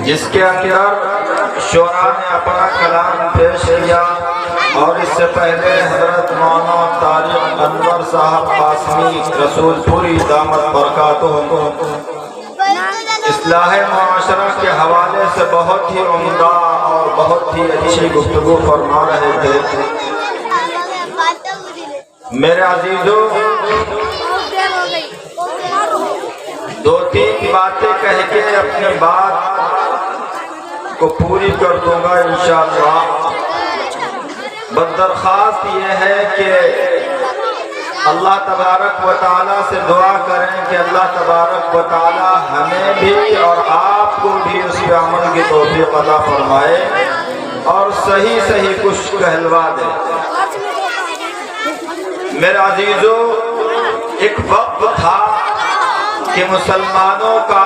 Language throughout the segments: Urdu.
جس کے اندر شعراء نے اپنا کلام پیش کیا، اور اس سے پہلے حضرت مولانا طارق انور صاحب قاسمی رسول پوری دامت برکاتہ اصلاح معاشرہ کے حوالے سے بہت ہی عمدہ اور بہت ہی اچھی گفتگو فرما رہے تھے۔ میرے عزیزوں، دو تین باتیں کہہ کے اپنی بات کو پوری کر دوں گا انشاءاللہ۔ بدرخواست یہ ہے کہ اللہ تبارک و تعالیٰ سے دعا کریں کہ اللہ تبارک و تعالیٰ ہمیں بھی اور آپ کو بھی اس پہ عمل کی توفیق عطا فرمائے اور صحیح صحیح کچھ کہلوا دے۔ میرے عزیزوں، ایک وقت تھا کہ مسلمانوں کا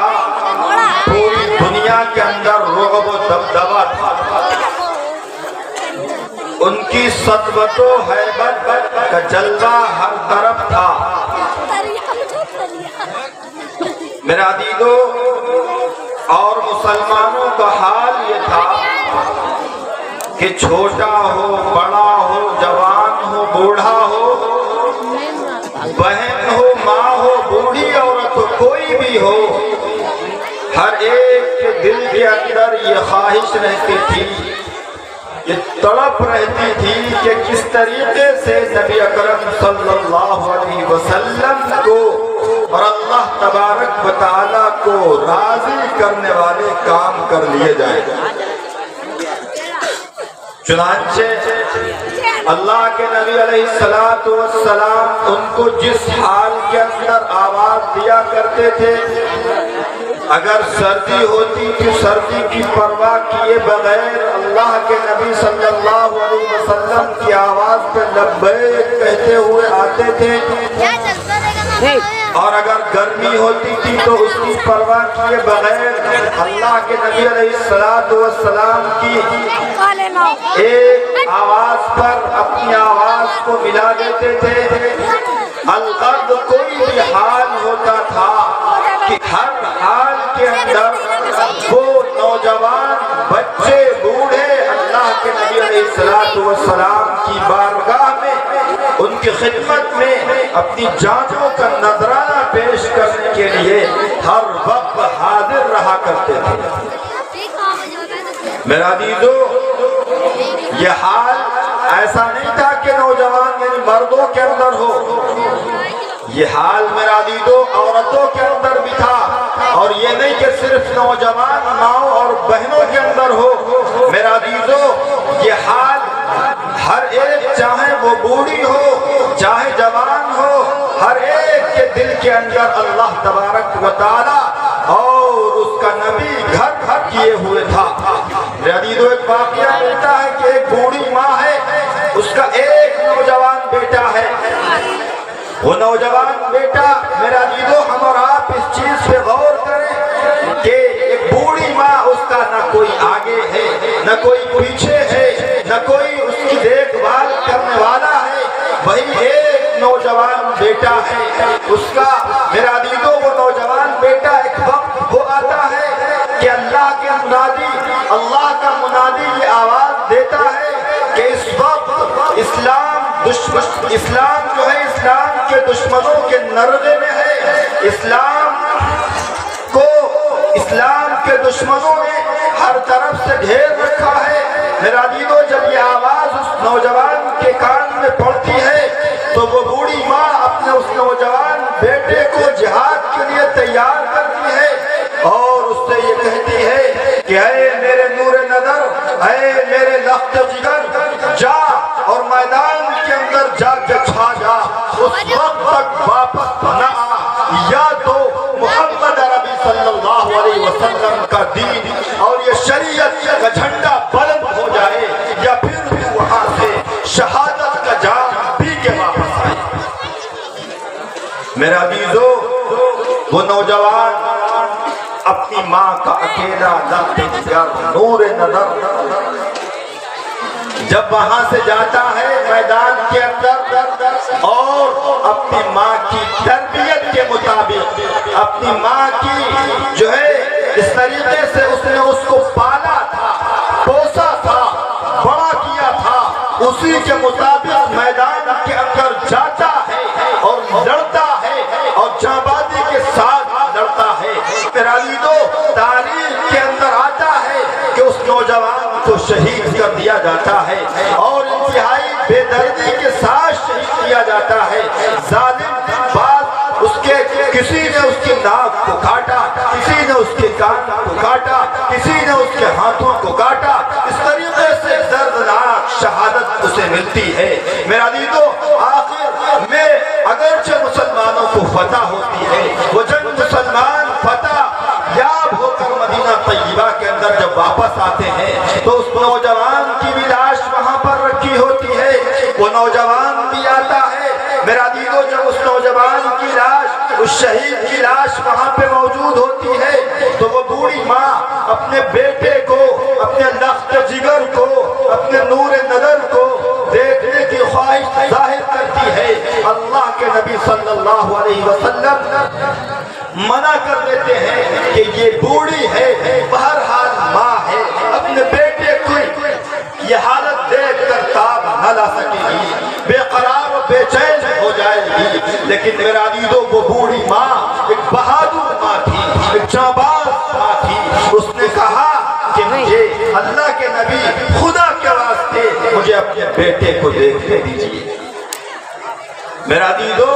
پوری دنیا کے اندر رعب و دبدبہ تھا، ان کی سطوت و ہیبت کا جلوہ ہر طرف تھا۔ میرے عزیزوں، اور مسلمانوں کا حال یہ تھا کہ چھوٹا ہو، بڑا ہو، جوان ہو، بوڑھا ہو، بہن ہو، ماں ہو، بوڑھی عورت ہو، کوئی بھی ہو، ہر ایک کے دل کے اندر یہ خواہش رہتی تھی، یہ تڑپ رہتی تھی کہ کس طریقے سے نبی اکرم صلی اللہ علیہ وسلم کو اور اللہ تبارک و تعالیٰ کو راضی کرنے والے کام کر لیے جائیں۔ چنانچہ اللہ کے نبی علیہ السلام ان کو جس حال کے اندر آواز دیا کرتے تھے، اگر سردی ہوتی تو سردی کی پرواہ کیے بغیر اللہ کے نبی صلی اللہ علیہ وسلم کی آواز پہ لبیک کہتے ہوئے آتے تھے، اور اگر گرمی ہوتی تھی تو اس کی پرواہ کیے بغیر اللہ کے نبی علیہ السلام کی ایک آواز پر اپنی آواز کو ملا دیتے تھے۔ الغرض کوئی بھی حال ہوتا تھا کہ ہر حال کے اندر وہ نوجوان، بچے، بوڑھے اللہ کے نبی علیہ السلام کی بارگاہ میں، ان کی خدمت میں اپنی جانوں کا نذرانہ پیش کرنے کے لیے ہر وقت حاضر رہا کرتے تھے۔ میرا عزیزو، یہ حال ایسا نہیں تھا کہ نوجوان یعنی مردوں کے اندر ہو، یہ حال میرا عزیزو عورتوں کے اندر بھی تھا، اور یہ نہیں کہ صرف نوجوان ماؤں اور بہنوں کے اندر ہو۔ میرا عزیزو، یہ حال ہر ایک، چاہے وہ بوڑھی ہو چاہے جوان ہو، ہر ایک کے دل کے اندر اللہ تبارک و تعالیٰ اور اس کا نبی گھر گھر کیے ہوئے تھا۔ میرے عزیزو، ایک واقعہ ملتا ہے کہ ایک بوڑھی ماں ہے، اس کا ایک نوجوان بیٹا ہے۔ وہ نوجوان بیٹا، میرا عزیزو، ہم اور آپ اس چیز پہ غور کریں کہ ایک بوڑھی ماں، اس کا نہ کوئی آگے ہے نہ کوئی پیچھے ہے، نہ کوئی اس کی دیکھ بھال کرنے والا ہے، وہی ایک نوجوان بیٹا ہے اس کا۔ میرا عزیزو، وہ نوجوان بیٹا ایک وقت وہ آتا ہے کہ اللہ کا منادی یہ آواز دیتا ہے کہ اس وقت اسلام جو ہے اسلام کے دشمنوں کے نرغے میں ہے، اسلام کے دشمنوں نے ہر طرف سے گھیر رکھا ہے۔ میرا عزیزو، جب یہ آواز اس نوجوان کے کان میں پڑتی ہے تو وہ بوڑھی ماں اپنے اس نوجوان بیٹے کو جہاد کے لیے تیار کرتی ہے اور اس سے یہ کہتی ہے کہ اے میرے نور نظر، اے میرے لخت جگر، جا اور میدان کے اندر جا کے چھا جا، اس وقت تک واپس نہ آ، یا تو محمد عربی صلی اللہ علیہ وسلم کا دین اور یہ شریعت کا جھنڈا بلند ہو جائے، یا پھر بھی وہاں سے شہادت کا جام پی کے واپس آئے۔ میرے عزیزو، وہ نوجوان اپنی ماں کا اکیلا نور نظر جب وہاں سے جاتا ہے میدان کے اندر، اور اپنی ماں کی تربیت کے مطابق اپنی ماں کی جو ہے اس طریقے سے اس نے اس کو پالا تھا، پوسا تھا، بڑا کیا تھا، اسی کے مطابق میدان کے اندر جاتا ہے اور لڑتا ہے اور جانبازی کے ساتھ لڑتا ہے۔ میرا عزیزو، تاریخ کے اندر آتا ہے کہ اس نوجوان کو شہید کر دیا جاتا ہے اور انتہائی بے دردی کے ساتھ شہید کیا جاتا ہے۔ ظالم باز اس کے کسی نے اس کی ناک کو کاٹا، کسی نے اس کے کان کو کاٹا، کسی نے اس کے ہاتھوں کو کاٹا، اس طریقے سے دردناک شہادت اسے ملتی ہے۔ میرا عزیزو، آخر میں اگرچہ مسلمانوں کو فتح ہوتی ہے، وہ جب مسلمان فتح یاب ہو کر مدینہ طیبہ کے اندر جب واپس آتے ہیں تو اس نوجوان کی بھی لاش وہاں پر رکھی ہوتی ہے، وہ نوجوان بھی آتا ہے۔ میرا عزیزو، جب اس نوجوان کی لاش، اس شہید کی لاش وہاں پہ موجود ہوتی ہے تو وہ بوڑھی ماں اپنے بیٹے کو، اپنے لخت جگر کو، اپنے نور نظر کو دیکھنے کی خواہش ظاہر کرتی ہے۔ اللہ کے نبی صلی اللہ علیہ وسلم منع کر دیتے ہیں کہ یہ بوڑھی ہے، بہرحال ماں ہے، اپنے بیٹے کو یہ حالت دیکھ کر تاب نہ لا سکے گی، بے قرار و بے چین ہو جائے گی۔ لیکن میرا عزیزو، وہ بوڑھی ماں ایک بہادر ماں تھی، ایک جانباز ماں تھی۔ اس نے کہا کہ مجھے اللہ کے نبی، خدا کے واسطے مجھے اپنے بیٹے کو دیکھنے دیجیے۔ میرا عزیزو،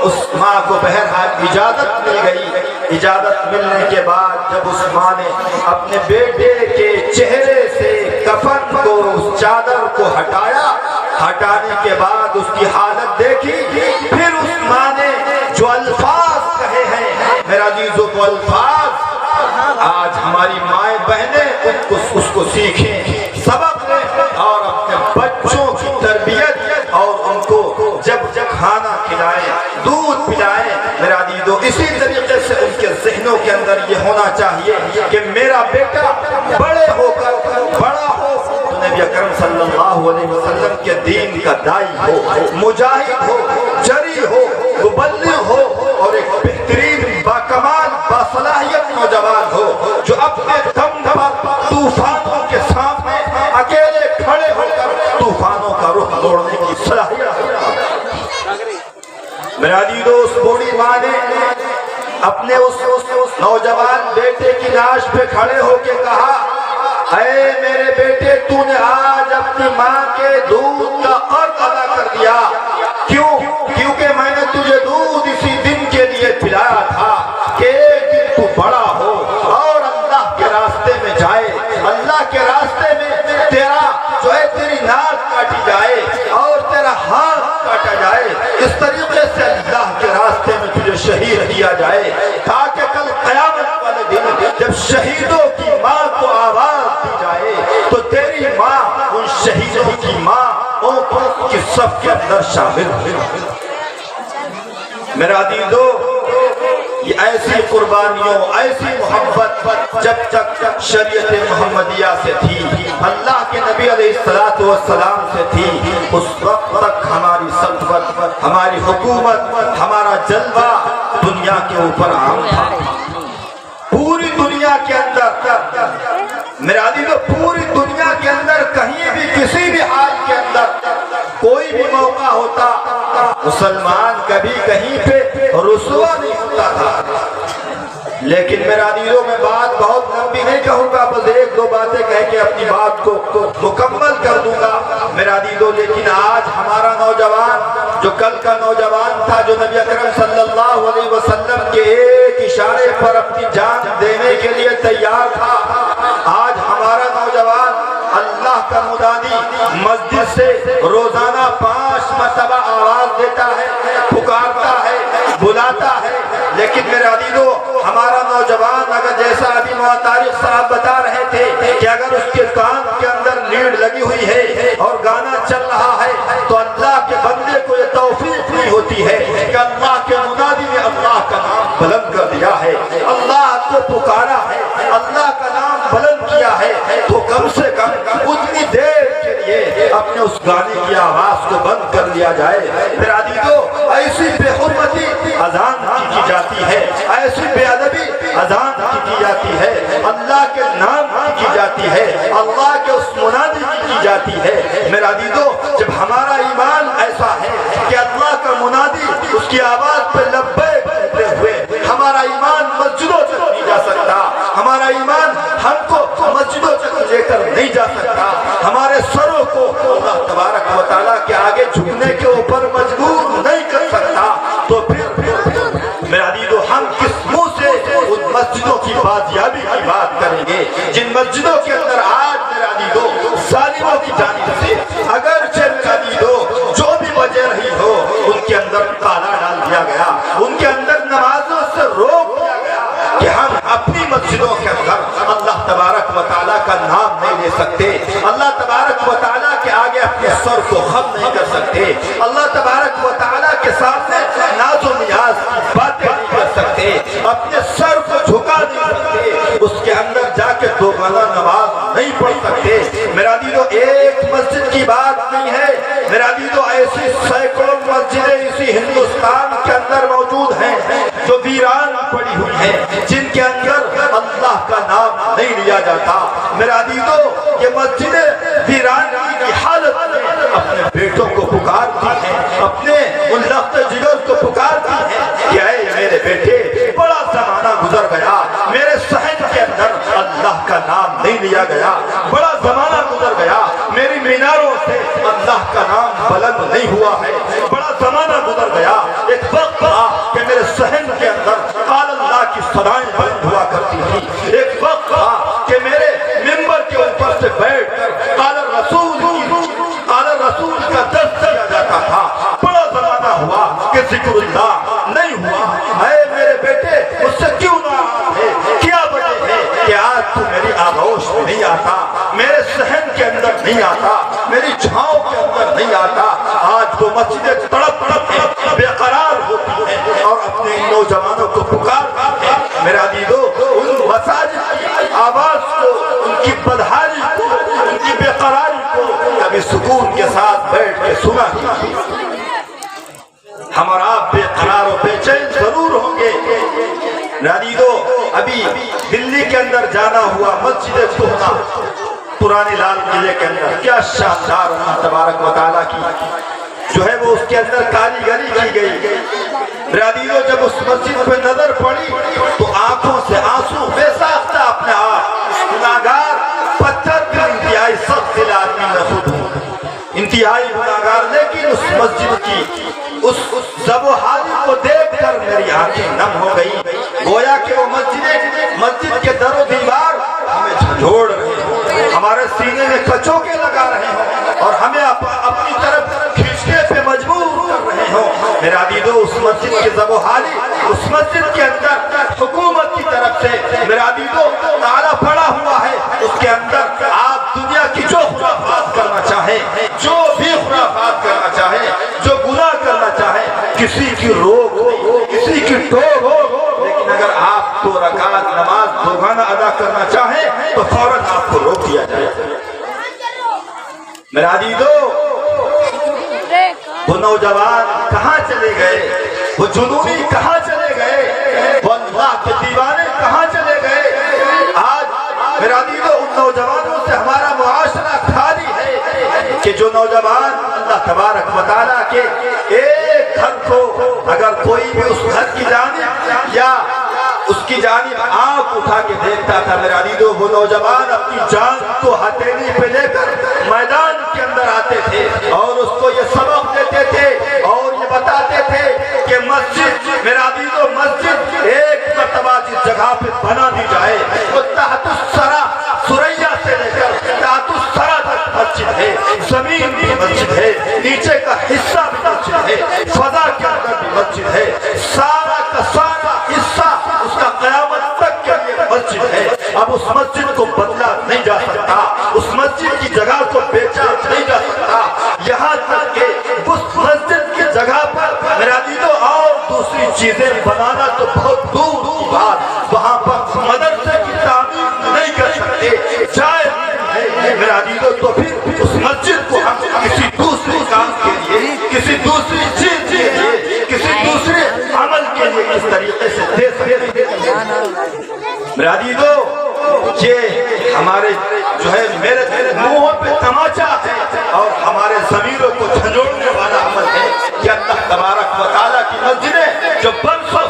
اس ماں کو بہرحال اجازت مل گئی۔ اجازت ملنے کے بعد جب اس ماں نے اپنے بیٹے کے چہرے سے کفن کو، اس چادر کو ہٹایا، ہٹانے کے بعد اس کی حالت دیکھی، پھر اس ماں نے جو الفاظ کہے ہیں، میرا عزیزو، وہ الفاظ آج ہماری مائیں بہنیں اس کو سیکھیں، سبق لیں اور اپنے بچوں کی تربیت اور ان کو جب کھانا کھلائیں، دودھ پلائیں۔ میرا عزیزو، اسی طریقے سے ان کے ذہنوں کے اندر یہ ہونا چاہیے کہ میرا بیٹا بڑے ہو کر بڑا ہو تو نبی اکرم صلی اللہ علیہ وسلم کے دین کا دائی ہو، مجاہد ہو، جری ہو، مبلغ ہو اور ایک بہترین باکمال باصلاحیت نوجوان ہو جو اپنے دم پر طوفانوں کے سامنے اکیلے کھڑے ہو کر طوفانوں کا رخ موڑنے کی صلاحیت ہے۔ میرا عزیزو، اس بوڑھی ماں نے اپنے اس نوجوان بیٹے کی لاش پہ کھڑے ہو کے کہا، اے میرے بیٹے، تو نے آج اپنی ماں کے دودھ کا قرض ادا کر دیا۔ کیوں؟ کیونکہ میں نے تجھے دودھ اسی دن کے لیے پلایا تھا کہ ایک دن تو بڑا ہو اور اللہ کے راستے میں جائے، اللہ کے راستے میں تیرا جو ہے تیری ناک کاٹی جائے اور تیرا ہاتھ کاٹا جائے، اس طریقے سے اللہ کے راستے میں تجھے شہید کیا جائے، تاکہ کل قیامت والے دن جب شہیدوں کی ماں کو آواز دی جائے تو تیری ماں ان شہیدوں کی ماں ان کی صف کے اندر شامل ہو۔ میرا عزیزو، یہ ایسی قربانیوں، ایسی محبت جب تک شریعت محمدیہ سے تھی، اللہ کے نبی علیہ السلام سے تھی، اس وقت تک ہماری سلطنت، ہماری حکومت، ہمارا جلوہ دنیا کے اوپر عام تھا۔ پوری دنیا کے اندر، میرا عزیزو، پوری دنیا کے اندر کہیں بھی کسی بھی حال کے اندر کوئی بھی موقع ہوتا، مسلمان کبھی کہیں پہ رسوا نہیں ہوتا تھا۔ لیکن میرا عزیزو، میں بات بہت لمبی نہیں کہوں گا، بس ایک دو باتیں کہہ کے اپنی بات کو مکمل کر دوں گا میرا عزیزو۔ لیکن آج ہمارا نوجوان جو کل کا نوجوان تھا، جو نبی اکرم صلی اللہ علیہ وسلم کے ایک اشارے پر اپنی جان دینے کے لیے تیار تھا، آج ہمارا نوجوان اللہ کا منادی مسجد سے روزانہ 5 مرتبہ آواز دیتا ہے، پکارتا ہے، بلاتا ہے، لیکن میرے عزیزو، ہمارا نوجوان اگر جیسا ابھی طارق صاحب بتا رہے تھے کہ اگر اس کے کان کے اندر لیڈ لگی ہوئی ہے اور گانا چل رہا ہے تو اللہ کے بندے کو یہ توفیق نہیں ہوتی ہے کہ اللہ کے منادی نے اللہ کا نام بلند کر دیا ہے، اللہ کو پکارا ہے، اللہ کا نام بلند کیا ہے، تو کم سے کم اتنی دیر کے لیے اپنے اس گانے کی آواز کو بند کر لیا جائے۔ میرے عزیزو ایسی بے حرمتی اذان کی جاتی ہے، ایسی بے ادبی اذان کی جاتی ہے، اللہ کے نام کی جاتی ہے، اللہ کے اس منادی کی جاتی ہے۔ میرے عزیزو جب ہمارا ایمان ایسا ہے کہ اللہ کا منادی اس کی آواز پہ لبیک کہتے ہوئے ہمارا ایمان مسجدوں تک نہیں جا سکتا، ہمارا ایمان ہم کو مسجدوں تک لے کر نہیں جا سکتا، ہمارے سروں کو اللہ تبارک و تعالیٰ کے آگے جھکنے کے اوپر مجبور نہیں کر سکتا، تو پھر میرے عزیزو ہم کس منہ سے ان مسجدوں کی بازیابی کی بات کریں گے جن مسجدوں کے اندر آج میرے عزیزو ظالموں کی جانب سے اگرچہ میرے عزیزو جو بھی وجہ رہی ہو ان کے اندر تالا ڈال دیا گیا، ان کے اندر نمازوں سے روک دیا گیا کہ ہم اپنی مسجدوں کے اندر اللہ تبارک و تعالیٰ کا نام نہیں لے سکتے، اللہ تبارک و تعالیٰ کے آگے اپنے سر کو خم نہیں کر سکتے، اللہ تبارک و تعالیٰ کے سامنے ناز و نیاز کی باتیں نہیں کر سکتے، اپنے سر کو جھکا نہیں سکتے، اس کے اندر جا کے دو غلہ نماز نہیں پڑھ سکتے۔ میرا عزیزو ایک مسجد کی بات نہیں ہے، میرا عزیزو ایسی سینکڑوں مسجدیں اسی ہندوستان کے اندر موجود ہیں جو ویران پڑی ہوئی ہیں، جن کے اندر اللہ کا نام نہیں لیا جاتا۔ میرا عزیزو یہ مسجدیں ویران کی حالت میں اپنے بیٹوں کو پکارتی ہیں، اپنے ان لخت جگر کو پکارتی ہیں کہ اے میرے بیٹے بڑا زمانہ گزر گیا، میرے صحن کے اندر اللہ کا نام نہیں لیا گیا، بڑا زمانہ گزر گیا، میری میناروں سے اللہ کا نام بلند نہیں ہوا ہے، بڑا زمانہ گزر گیا، ایک وقت تھا کہ میرے صحن کے اندر قال اللہ کی صدائیں بلند ہوا کرتی تھی، ایک وقت تھا کہ میرے منبر کے اوپر سے بیٹھ کر قال رسول کا درس دیا جاتا تھا، بڑا زمانہ ہوا کہ ذکر اللہ نہیں ہوا۔ اے میرے بیٹے مجھ سے کیوں نہ ہے، کیا وجہ ہے کہ آج تو میری آغوش میں نہیں آتا، میرے صحن کے اندر نہیں آتا، میری چھاؤں کے اندر نہیں آتا؟ آج وہ مسجدیں تڑپ تڑپ ہیں، بے قرار ہوتی ہیں اور اپنے نوجوانوں کو پکارتی ہیں۔ میرے عزیزو ان مساجد کی آواز کو، ان کی بدحالی کو، ان کی بے قراری کو کبھی سکون کے ساتھ بیٹھ کے سنا کیجیے۔ ہم اور آپ بے قرار و بے چین ضرور ہوں گے۔ عزیزو ابھی دلی کے اندر جانا ہوا، مسجد سہنا پرانے لال قلعے کے اندر، کیا شاندار اللہ تبارک و تعالیٰ کی جو ہے وہ اس کے اندر کاریگری کی گئی۔ عزیزو جب اس مسجد پہ نظر پڑی تو آنکھوں سے آنسو بے ساختہ اپنے آپ گناہگار پتھر کے انتہائی سخت دل آدمی میں خود ہوں، انتہائی گناہگار، لیکن اس مسجد کی اس زب و حالی کو دیکھ کر میری آنکھیں نم ہو گئی، گویا کہ وہ مسجد کے در و دیوار ہمیں جھنجھوڑ رہے ہیں، ہمارے سینے میں کچوکے لگا رہے ہیں اور ہمیں اپنی طرف کھینچنے پہ مجبور کر رہے ہوں۔ میرا عزیزو اس مسجد کے زب و حالی، اس مسجد کے اندر حکومت کی طرف سے میرا عزیزو تالا پڑا ہوا ہے، اس کے اندر آپ دنیا کی جو خرافات کرنا چاہیں، جو بھی خرافات کرنا چاہیں، جو گناہ کرنا چاہیں، کسی کی روک ہو، کسی کی ٹوک ہو، لیکن اگر آپ 2 رکعت نماز دوگانہ ادا کرنا چاہیں تو فوراً آپ کو روک دیا جائے۔ میرا عزیزو وہ نوجوان کہاں چلے گئے، وہ جنونی کہاں چلے گئے، وہ اللہ کے دیوانے کہاں چلے گئے؟ آج میرا عزیزو ان نوجوانوں سے ہمارا معاشرہ خالی ہے کہ جو نوجوان اللہ تبارک و تعالیٰ کے ایک گھر کو اگر کوئی بھی اس گھر کی جانب یا اس کی جانب آنکھ اٹھا کے دیکھتا تھا، میرا عزیزو وہ نوجوان اپنی جان کو ہتھیلی پہ لے کر میدان کے اندر آتے تھے اور اس کو یہ سبق دیتے تھے اور یہ بتاتے تھے کہ مسجد، میرا عزیزو مسجد ایک مرتبہ جس جگہ پہ بنا دی جائے وہ تحت السرا، سریا سے لے کر تحت السرا تک مسجد ہے، زمین بھی مسجد ہے، نیچے کا حصہ بھی مسجد ہے، فضا کے اندر بھی مسجد ہے، سارا کا سارا حصہ اس کا قیامت تک کے لیے مسجد ہے۔ اب اس مسجد کو بدلا نہیں جا سکتا، اس مسجد کی جگہ کو بیچا نہیں جا سکتا، یہاں تک کہ اس مسجد کی جگہ پر میرا عزیزو اور دوسری چیزیں بنانا تو بہت دور کی بات، وہاں پر مدرسے کی تعمیر نہیں کر سکتے، جائز ہے میرا عزیزو، تو پھر اس مسجد کو ہم کسی یہ ہمارے جو ہے میرے منہوں پہ تماچا ہے اور ہمارے ضمیروں کو جھنجھوڑنے والا عمل ہے کہ اللہ تبارک و تعالیٰ کی مسجدیں جو 500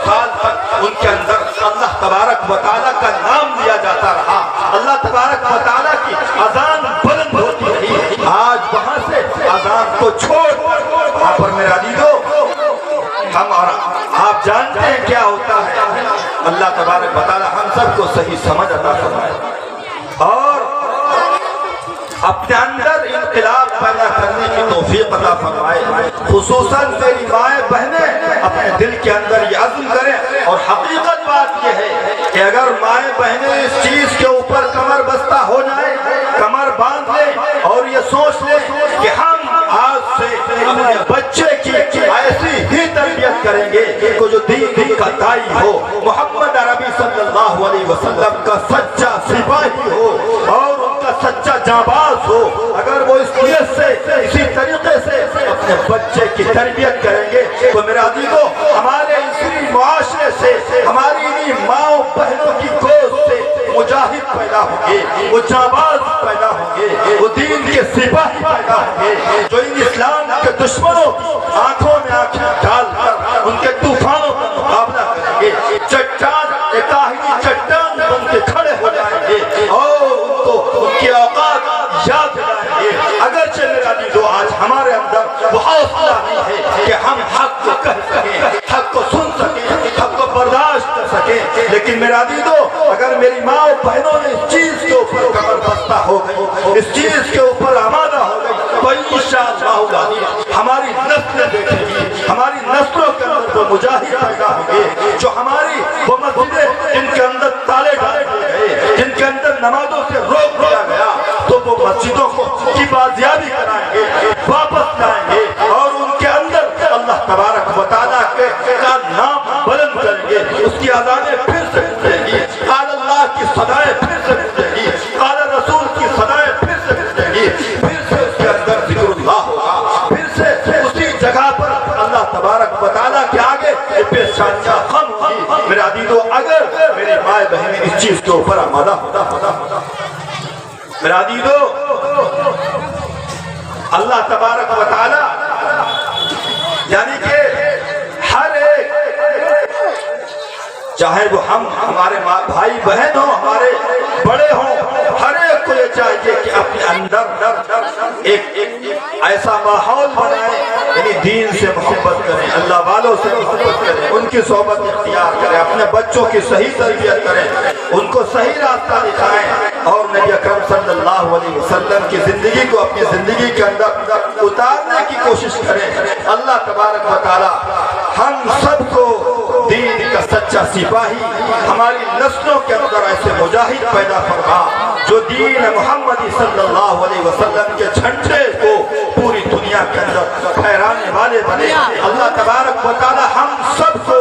سال تک ان کے اندر اللہ تبارک و تعالیٰ کا نام لیا جاتا رہا، اللہ تبارک و تعالیٰ کی اذان بلند ہوتی رہی، آج وہاں سے اذان کو چھوڑ وہاں پر میرے عزیزو ہم اور آپ جانتے ہیں کیا ہوتا ہے۔ اللہ تبارک و تعالیٰ ہم سب کو صحیح سمجھ عطا فرمائے اور اپنے اندر انقلاب پیدا کرنے کی توفیق عطا فرمائے، خصوصاً میری مائیں بہنیں اپنے دل کے اندر یہ عزم کریں اور حقیقت بات یہ ہے کہ اگر مائیں بہنیں اس چیز کے اوپر کمر بستہ ہو جائیں، کمر باندھ لیں اور یہ سوچ لیں کہ ہم آج سے اپنے بچے کی ایسی ہی تربیت کریں گے کہ جو دین کا دائی ہو، محمد عربی صلی اللہ علیہ وسلم کا سچا سپاہی ہو اور ان کا سچا جانباز ہو، اگر وہ اس نیت سے اسی طریقے سے اپنے بچے کی تربیت کریں گے تو میرے عزیزو ہمارے اسی معاشرے سے، ہماری انہی ماں بہنوں کی گود سے مجاہد پیدا ہوں گے، وہ جانباز پیدا ہوں گے، وہ دین کے سپاہی پیدا ہوں گے جو ان اسلام کے دشمنوں آنکھوں میں آنکھیں ڈال کر ان کے طوفانوں کا مقابلہ کریں گے، چٹان اکاہی چٹان بن کے کھڑے ہو جائیں گے اور ان کو ان کی اوقات یاد دلائیں گے۔ اگرچہ میرے عزیزو آج ہمارے اندر وہ حوصلہ نہیں ہے کہ ہم حق کو کہہ سکیں، حق کو سن سکیں، حق کو برداشت کر سکیں، لیکن میرے عزیزو اگر میری ماں اور بہنوں نے اس چیز کے اوپر کمر بستہ ہو گئی، اس چیز کے اوپر آمادہ ہو گئی تو انشاءاللہ ہماری نسلیں دیکھیں گی، ہماری نسلوں کے اندر وہ مجاہد پیدا ہوں گے جو ہماری وہ مسجدیں جن کے اندر تالے ڈالے گئے، جن کے اندر نمازوں سے روک دیا گیا تو وہ مسجدوں کی بازیابی کرائیں گے، واپس لائیں گے اور ان کے اندر اللہ تبارک و تعالیٰ کا نام بلند کریں گے، اس کی اذانیں پھر سے گونجیں گی، قال اللہ کی صدائیں پھر سے گونجیں گی، قال رسول کی صدائیں پھر سے گونجیں گی، پھر سے اس کے اندر ذکر اللہ ہوگا، پھر سے اسی جگہ پر اللہ تبارک و تعالیٰ کے آگے پیشانیاں خم ہوگی۔ میرے عزیزو اگر میری مائیں بہنیں اس چیز کے اوپر آمادہ ہوتا میرے عزیزو اللہ تبارک و تعالیٰ یعنی کہ ہر ایک چاہے وہ ہمارے بھائی بہن ہوں، ہمارے بڑے ہوں، ہر ایک کو یہ چاہیے کہ اپنے اندر ایک ایسا ماحول بنائے یعنی دین سے محبت کریں، اللہ والوں سے محبت کریں، ان کی صحبت اختیار کریں، اپنے بچوں کی صحیح تربیت کریں، ان کو صحیح راستہ دکھائیں اور نبی اکرم صلی اللہ علیہ وسلم کی زندگی کو اپنی زندگی کے اندر اتارنے کی کوشش کریں۔ اللہ تبارک و تعالی ہم سب کو دین کا سچا سپاہی ہماری نسلوں کے اندر ایسے مجاہد پیدا فرما جو دین محمدی صلی اللہ علیہ وسلم کے جھنڈے کو پوری دنیا کے اندر پھیرانے والے بنے۔ اللہ تبارک و تعالی ہم سب کو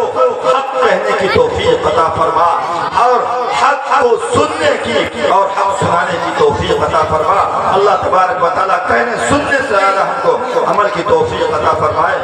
حق کہنے کی توفیق عطا فرما اور حق کو سننے کی اور حق سنانے کی توفیق عطا فرما۔ اللہ تبارک و تعالی کہنے سننے سے زیادہ ہم کو عمل کی توفیق عطا فرمائے۔